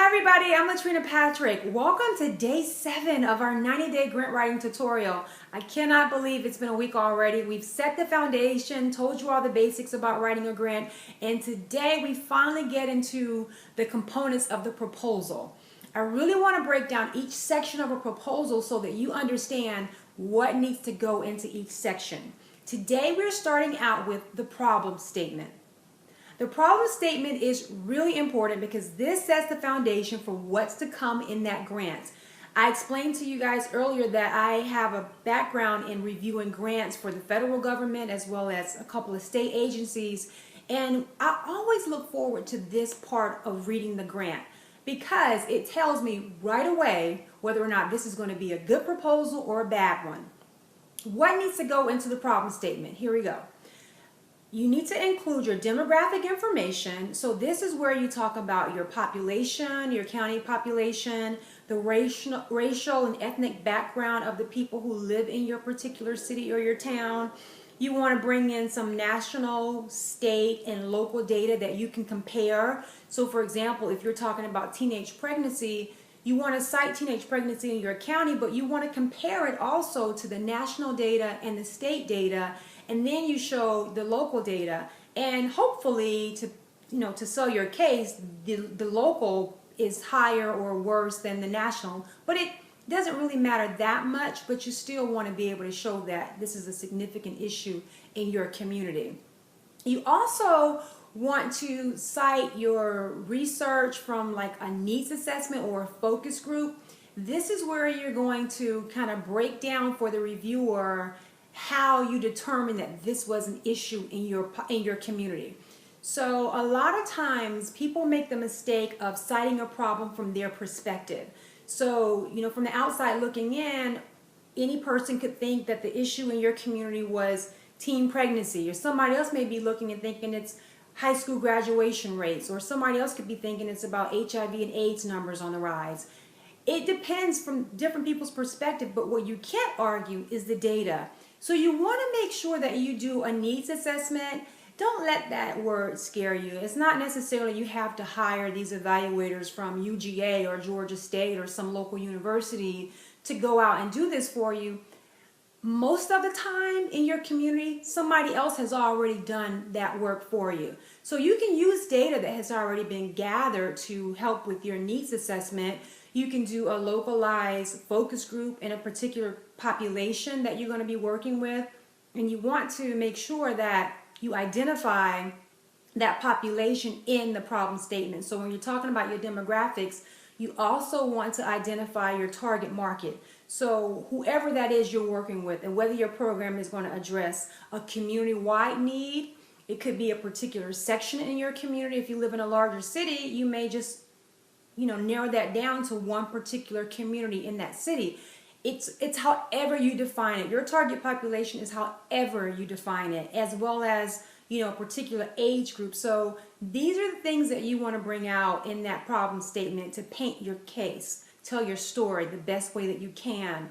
Hi everybody, I'm Latrina Patrick. Welcome to day 7 of our 90-day grant writing tutorial. I cannot believe it's been a week already. We've set the foundation, told you all the basics about writing a grant, and today we finally get into the components of the proposal. I really want to break down each section of a proposal so that you understand what needs to go into each section. Today we're starting out with the problem statement. The problem statement is really important because this sets the foundation for what's to come in that grant. I explained to you guys earlier that I have a background in reviewing grants for the federal government as well as a couple of state agencies, and I always look forward to this part of reading the grant because it tells me right away whether or not this is going to be a good proposal or a bad one. What needs to go into the problem statement? Here we go. You need to include your demographic information. So this is where you talk about your population, your county population, the racial and ethnic background of the people who live in your particular city or your town. You want to bring in some national, state, and local data that you can compare. So for example, if you're talking about teenage pregnancy, you want to cite teenage pregnancy in your county, but you want to compare it also to the national data and the state data, and then you show the local data. And hopefully, to sell your case, the local is higher or worse than the national, but it doesn't really matter that much, but you still want to be able to show that this is a significant issue in your community. You also want to cite your research from like a needs assessment or a focus group. This is where you're going to kind of break down for the reviewer how you determine that this was an issue in your community. So a lot of times people make the mistake of citing a problem from their perspective. So, from the outside looking in, any person could think that the issue in your community was teen pregnancy, or somebody else may be looking and thinking it's high school graduation rates, or somebody else could be thinking it's about HIV and AIDS numbers on the rise. It depends from different people's perspective, but what you can't argue is the data. So you want to make sure that you do a needs assessment. Don't let that word scare you. It's not necessarily you have to hire these evaluators from UGA or Georgia State or some local university to go out and do this for you. Most of the time in your community, somebody else has already done that work for you. So you can use data that has already been gathered to help with your needs assessment. You can do a localized focus group in a particular population that you're going to be working with. And you want to make sure that you identify that population in the problem statement. So when you're talking about your demographics, you also want to identify your target market. So whoever that is you're working with, and whether your program is going to address a community-wide need, it could be a particular section in your community. If you live in a larger city, you may just narrow that down to one particular community in that city. It's however you define it. Your target population is however you define it, as well as a particular age group. So these are the things that you want to bring out in that problem statement to paint your case, tell your story the best way that you can.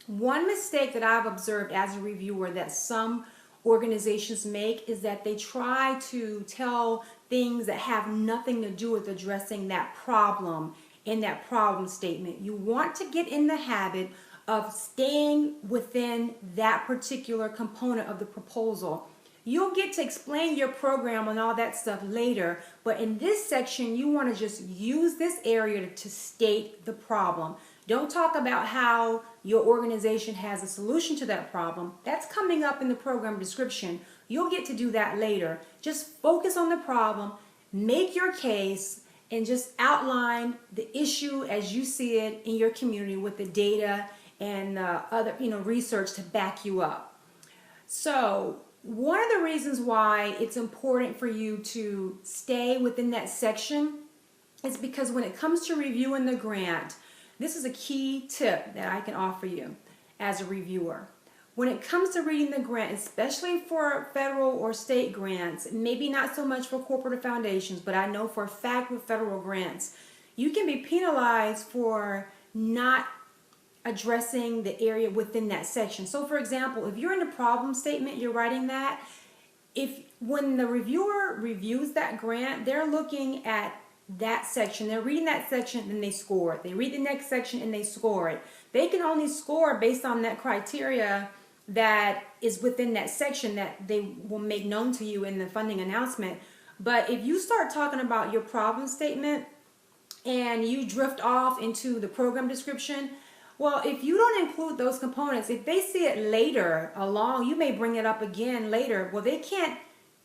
One mistake that I've observed as a reviewer that some organizations make is that they try to tell things that have nothing to do with addressing that problem in that problem statement. You want to get in the habit of staying within that particular component of the proposal. You'll get to explain your program and all that stuff later, but in this section, you want to just use this area to state the problem. Don't talk about how your organization has a solution to that problem. That's coming up in the program description. You'll get to do that later. Just focus on the problem, make your case, and just outline the issue as you see it in your community with the data and other research to back you up. So one of the reasons why it's important for you to stay within that section is because when it comes to reviewing the grant, this is a key tip that I can offer you as a reviewer. When it comes to reading the grant, especially for federal or state grants, maybe not so much for corporate or foundations, but I know for a fact with federal grants, you can be penalized for not addressing the area within that section. So for example, if you're in the problem statement, you're writing that, when the reviewer reviews that grant, they're looking at that section. They're reading that section and they score it. They read the next section and they score it. They can only score based on that criteria that is within that section that they will make known to you in the funding announcement. But if you start talking about your problem statement and you drift off into the program description, well, if you don't include those components, if they see it later along, you may bring it up again later. Well, they can't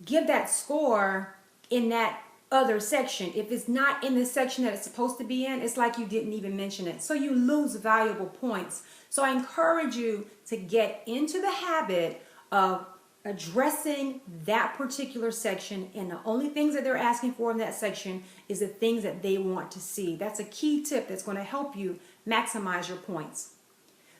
give that score in that other section. If it's not in the section that it's supposed to be in, it's like you didn't even mention it. So you lose valuable points. So I encourage you to get into the habit of addressing that particular section, and the only things that they're asking for in that section is the things that they want to see. That's a key tip that's going to help you maximize your points.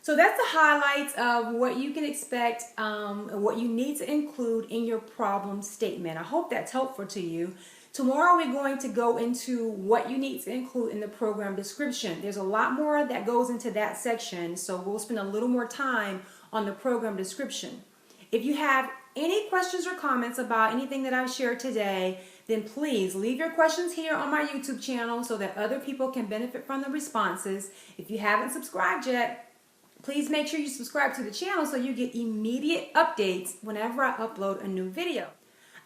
So that's the highlights of what you can expect, what you need to include in your problem statement. I hope that's helpful to you. Tomorrow we're going to go into what you need to include in the program description. There's a lot more that goes into that section, so we'll spend a little more time on the program description. If you have any questions or comments about anything that I've shared today, then please leave your questions here on my YouTube channel so that other people can benefit from the responses. If you haven't subscribed yet, please make sure you subscribe to the channel so you get immediate updates whenever I upload a new video.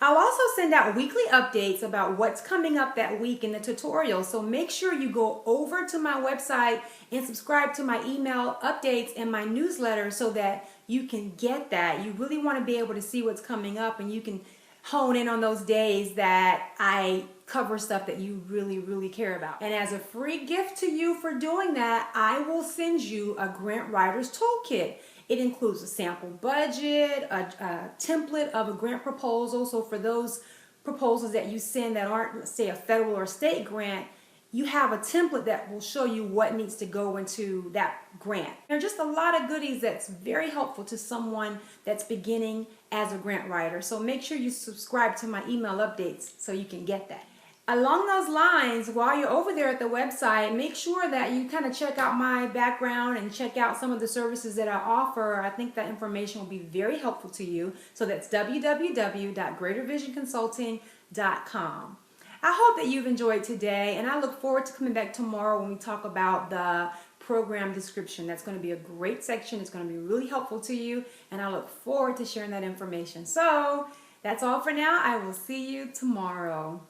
I'll also send out weekly updates about what's coming up that week in the tutorial, so make sure you go over to my website and subscribe to my email updates and my newsletter so that you can get that. You really want to be able to see what's coming up, and you can hone in on those days that I cover stuff that you really care about. And as a free gift to you for doing that, I will send you a Grant Writer's Toolkit. It includes a sample budget, a template of a grant proposal. So for those proposals that you send that aren't, let's say, a federal or state grant, you have a template that will show you what needs to go into that grant. There are just a lot of goodies that's very helpful to someone that's beginning as a grant writer. So make sure you subscribe to my email updates so you can get that. Along those lines, while you're over there at the website, make sure that you kind of check out my background and check out some of the services that I offer. I think that information will be very helpful to you. So that's www.greatervisionconsulting.com. I hope that you've enjoyed today, and I look forward to coming back tomorrow when we talk about the program description. That's going to be a great section. It's going to be really helpful to you, and I look forward to sharing that information. So that's all for now. I will see you tomorrow.